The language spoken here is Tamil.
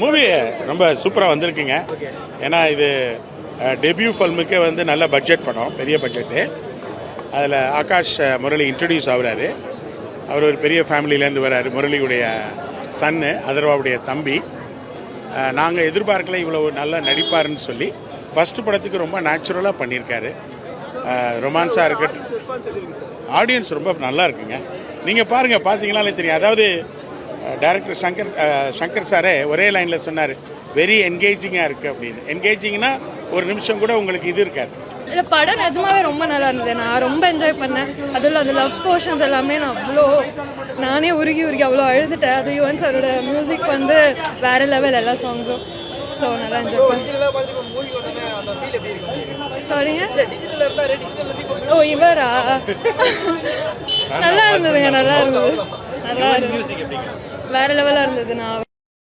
மூவி ரொம்ப சூப்பராக வந்திருக்குங்க. ஏன்னா இது டெபியூ ஃபில்முக்கே வந்து நல்ல பட்ஜெட் படம், பெரிய பட்ஜெட்டு. அதில் ஆகாஷ் முரளி இன்ட்ரடியூஸ் ஆகுறாரு. அவர் ஒரு பெரிய ஃபேமிலியிலேருந்து வர்றாரு. முரளியுடைய சன்னு, அதர்வாவுடைய தம்பி. நாங்கள் எதிர்பார்க்கல இவ்வளோ நல்லா நடிப்பாருன்னு சொல்லி. ஃபஸ்ட்டு படத்துக்கு ரொம்ப நேச்சுரலாக பண்ணியிருக்காரு. ரொமான்ஸாக இருக்கட்டும், ஆடியன்ஸ் ரொம்ப நல்லா இருக்குங்க. நீங்கள் பாருங்கள், பார்த்தீங்கன்னாலே தெரியும். அதாவது டைரக்டர் சங்கர் சாரே ஒரே லைனில் சொன்னார், வெரி என்கேஜிங்காக இருக்குது அப்படின்னு. என்கேஜிங்னா ஒரு நிமிஷம் கூட உங்களுக்கு இது இருக்காது. இல்லை, படம் நிஜமாவே ரொம்ப நல்லா இருந்தது. நான் ரொம்ப என்ஜாய் பண்ணேன். அதில் அந்த லவ் போர்ஷன்ஸ் எல்லாமே நானே உருகி அவ்வளோ அழுதுட்டேன். அது யுவன் சாரோட மியூசிக் வந்து வேறு லெவல், எல்லா சாங்ஸும். ஸோ நல்லா என்ஜாய் பண்ணேன். சாரிங்க, ஓ இவரா? நல்லா இருந்ததுங்க, நல்லா இருந்தது வேறு லெவலாக இருந்தது. நான்